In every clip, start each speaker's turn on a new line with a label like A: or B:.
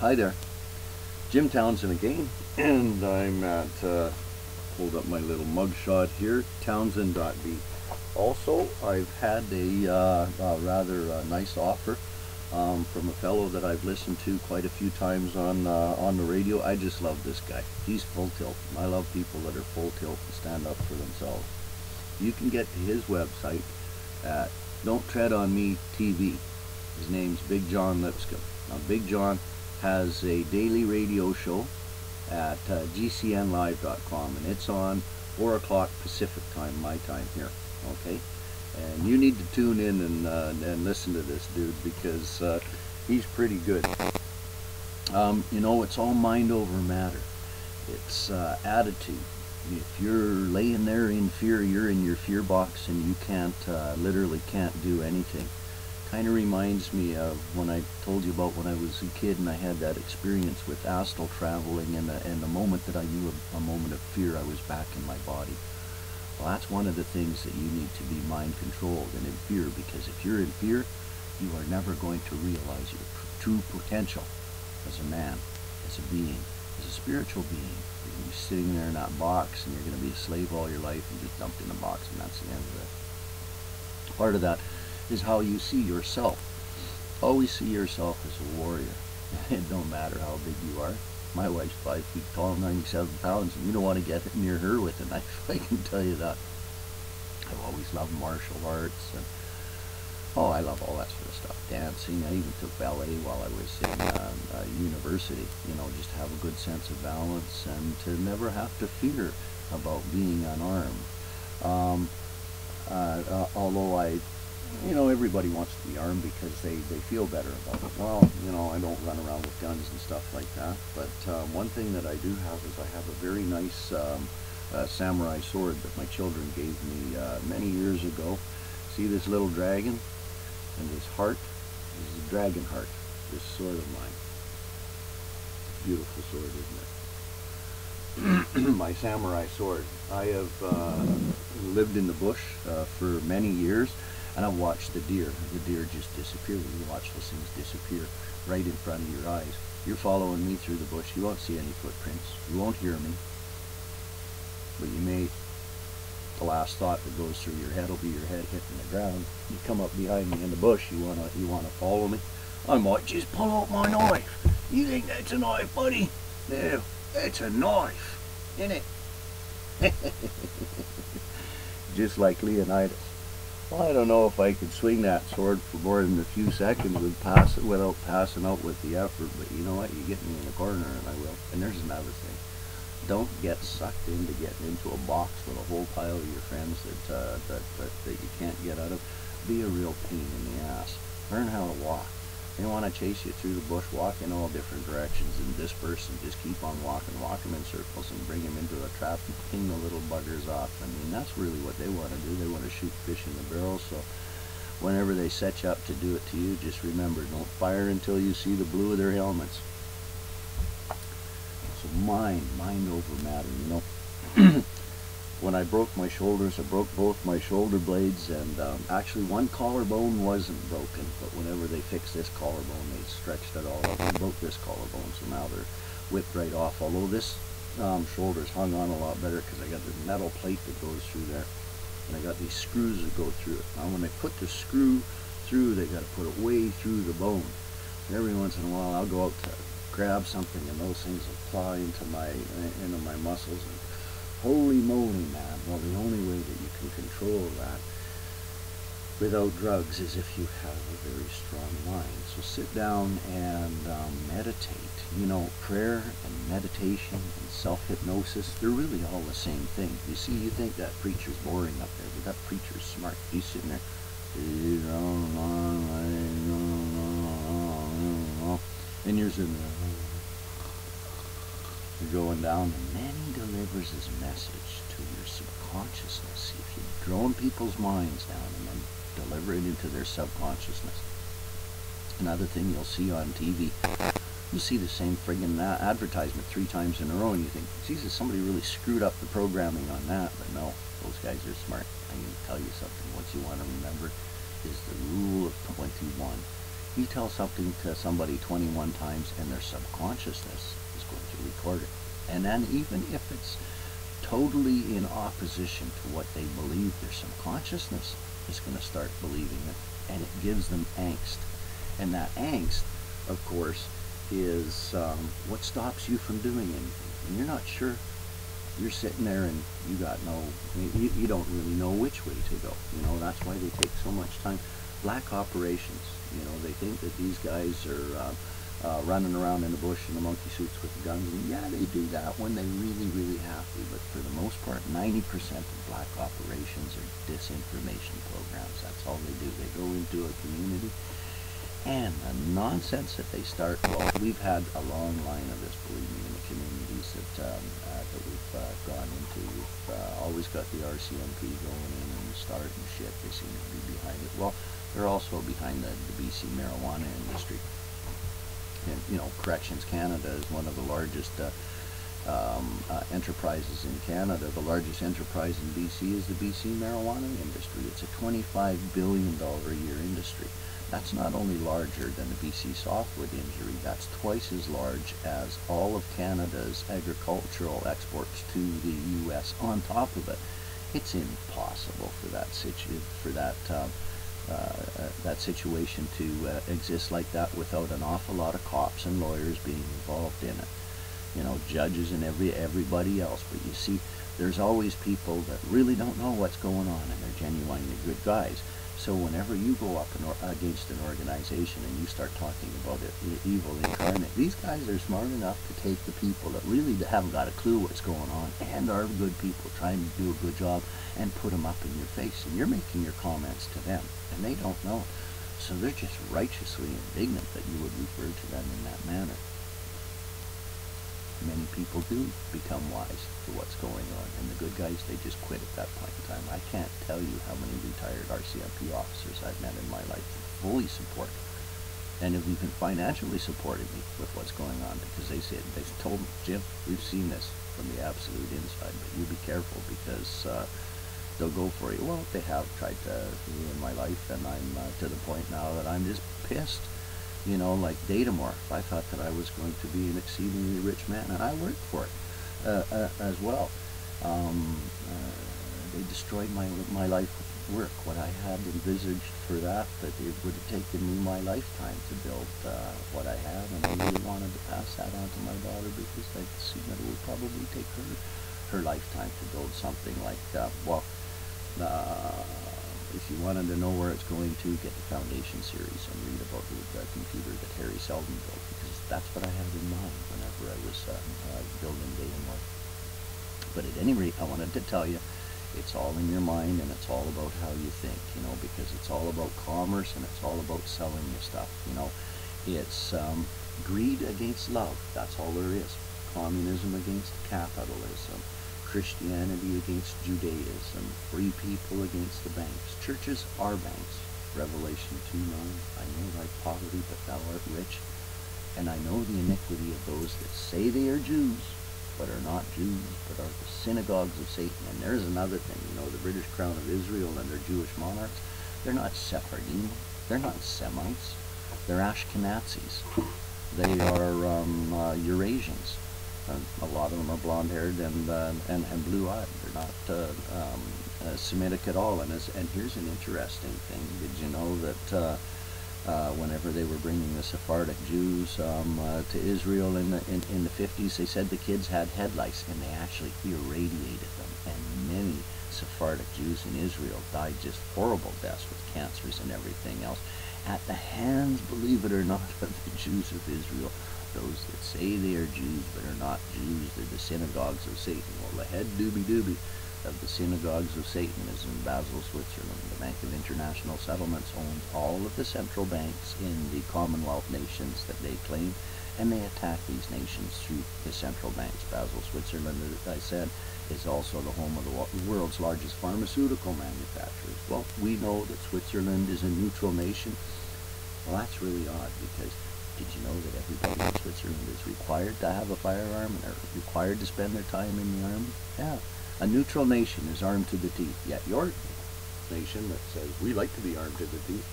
A: Hi there, Jim Townsend again, and I'm at, hold up my little mugshot here, Townsend.b. Also, I've had a rather nice offer from a fellow that I've listened to quite a few times on the radio. I just love this guy. He's full tilt. I love people that are full tilt and stand up for themselves. You can get to his website at Don't Tread on Me TV. His name's Big John Lipscomb. Now, Big John has a daily radio show at gcnlive.com, and it's on 4 o'clock Pacific time, my time here. Okay, and you need to tune in and listen to this dude, because he's pretty good. You know, it's all mind over matter. It's attitude. If you're laying there in fear, you're in your fear box and you can't literally can't do anything. Kind of reminds me of when I told you about when I was a kid and I had that experience with astral traveling, and the moment that I knew a moment of fear, I was back in my body. Well, that's one of the things that you need to be mind controlled and in fear, because if you're in fear, you are never going to realize your true potential as a man, as a being, as a spiritual being. You're going to be sitting there in that box and you're going to be a slave all your life and just dumped in a box, and that's the end of it. Part of that is how you see yourself. Always see yourself as a warrior. It don't matter how big you are. My wife's 5 feet tall, 97 pounds, and you don't want to get near her with a knife. I can tell you that. I've always loved martial arts, and I love all that sort of stuff. Dancing. I even took ballet while I was in university. You know, just have a good sense of balance and to never have to fear about being unarmed. Although you know, everybody wants to be armed because they feel better about it. Well, you know, I don't run around with guns and stuff like that, but one thing that I do have is I have a very nice samurai sword that my children gave me many years ago. See this little dragon and this heart? This is a dragon heart, this sword of mine. Beautiful sword, isn't it? My samurai sword. I have lived in the bush for many years, and I've watched the deer. The deer just disappear. You watch those things disappear right in front of your eyes. You're following me through the bush. You won't see any footprints. You won't hear me. But you may. The last thought that goes through your head will be your head hitting the ground. You come up behind me in the bush. You wanna follow me? I might just pull out my knife. You think that's a knife, buddy? No, it's a knife, isn't it? Just like Leonidas. Well, I don't know if I could swing that sword for more than a few seconds without passing out with the effort, but you know what? You get me in a corner and I will. And there's another thing. Don't get sucked into getting into a box with a whole pile of your friends that you can't get out of. Be a real pain in the ass. Learn how to walk. They want to chase you through the bush, walk in all different directions and disperse, and just keep on walking, walk them in circles and bring them into a trap and ping the little buggers off. I mean, that's really what they want to do. They want to shoot fish in the barrel. So whenever they set you up to do it to you, just remember, don't fire until you see the blue of their helmets. So mind over matter, you know. When I broke my shoulders, I broke both my shoulder blades, and actually one collarbone wasn't broken, but whenever they fixed this collarbone, they stretched it all up and broke this collarbone, so now they're whipped right off. Although this shoulder's hung on a lot better because I got this metal plate that goes through there, and I got these screws that go through it. Now when they put the screw through, they got to put it way through the bone. And every once in a while I'll go out to grab something and those things will claw into my muscles, and holy moly, man. Well, the only way that you can control that without drugs is if you have a very strong mind. So sit down and meditate. You know, prayer and meditation and self-hypnosis, they're really all the same thing. You see, you think that preacher's boring up there, but that preacher's smart. He's sitting there, and you're sitting there, you're going down, and then he delivers his message to your subconsciousness. If you drone people's minds down and then deliver it into their subconsciousness. Another thing you'll see on TV, you'll see the same friggin' advertisement 3 times in a row, and you think, Jesus, somebody really screwed up the programming on that. But no, those guys are smart. I'm going to tell you something. What you want to remember is the rule of 21. You tell something to somebody 21 times and their subconsciousness is going to record it. And then even if it's totally in opposition to what they believe, their subconsciousness is going to start believing it, and it gives them angst. And that angst, of course, is what stops you from doing anything. And you're not sure. You're sitting there and you don't really know which way to go. You know, that's why they take so much time. Black operations, you know, they think that these guys are running around in the bush in the monkey suits with the guns, and yeah, they do that when they really have to, but for the most part, 90% of black operations are disinformation programs. That's all they do. They go into a community, and the nonsense that they start, well, we've had a long line of this, believe me, in the communities that we've gone into. We've always got the RCMP going in and starting shit. They seem to be behind it. Well, they're also behind the BC marijuana industry. And, you know, Corrections Canada is one of the largest enterprises in Canada. The largest enterprise in BC is the BC marijuana industry. It's a $25 billion a year industry. That's not only larger than the BC softwood industry, that's twice as large as all of Canada's agricultural exports to the U.S. on top of it. It's impossible for that situation to exist like that without an awful lot of cops and lawyers being involved in it. You know, judges and everybody else. But you see, there's always people that really don't know what's going on, and they're genuinely good guys. So whenever you go up against an organization and you start talking about it, evil incarnate, these guys are smart enough to take the people that really haven't got a clue what's going on and are good people trying to do a good job and put them up in your face. And you're making your comments to them, and they don't know. So they're just righteously indignant that you would refer to them in that manner. Many people do become wise to what's going on, and the good guys, they just quit at that point in time. I can't tell you how many retired RCMP officers I've met in my life who fully support and have even financially supported me with what's going on, because they told me, Jim, we've seen this from the absolute inside, but you be careful, because they'll go for you. Well, they have tried to ruin my life, and I'm to the point now that I'm just pissed. You know, like Datamore, I thought that I was going to be an exceedingly rich man, and I worked for it as well. They destroyed my life work. What I had envisaged for that it would have taken me my lifetime to build what I had, and I really wanted to pass that on to my daughter, because I see that it would probably take her lifetime to build something like if you wanted to know where it's going to, get the Foundation series and read about the computer that Harry Seldon built, because that's what I had in mind whenever I was building Datamore. But at any rate, I wanted to tell you, it's all in your mind, and it's all about how you think, you know, because it's all about commerce, and it's all about selling you stuff, you know. It's greed against love, that's all there is. Communism against capitalism. Christianity against Judaism, free people against the banks. Churches are banks. Revelation 2:9, I know thy poverty, but thou art rich. And I know the iniquity of those that say they are Jews, but are not Jews, but are the synagogues of Satan. And there's another thing, you know, the British Crown of Israel and their Jewish monarchs, they're not Sephardim, they're not Semites, they're Ashkenazis. They are Eurasians. A lot of them are blonde-haired and blue-eyed. They're not Semitic at all. And here's an interesting thing. Did you know that whenever they were bringing the Sephardic Jews to Israel in the 50s, they said the kids had head lice, and they actually irradiated them. And many Sephardic Jews in Israel died just horrible deaths with cancers and everything else at the hands, believe it or not, of the Jews of Israel. Those that say they are Jews but are not Jews, they're the synagogues of Satan. Well, the head doobie-doobie of the synagogues of Satan is in Basel, Switzerland. The Bank of International Settlements owns all of the central banks in the Commonwealth nations that they claim, and they attack these nations through the central banks. Basel, Switzerland, as I said, is also the home of the world's largest pharmaceutical manufacturers. Well, we know that Switzerland is a neutral nation. Well, that's really odd, because did you know that everybody in Switzerland is required to have a firearm and are required to spend their time in the army? Yeah. A neutral nation is armed to the teeth. Yet your nation that says we like to be armed to the teeth,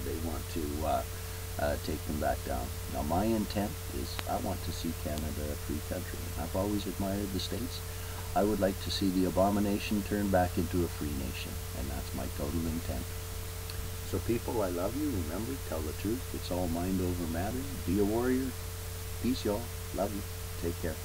A: they want to take them back down. Now my intent is I want to see Canada a free country. I've always admired the States. I would like to see the abomination turn back into a free nation, and that's my total intent. So people, I love you. Remember, tell the truth. It's all mind over matter. Be a warrior. Peace, y'all. Love you. Take care.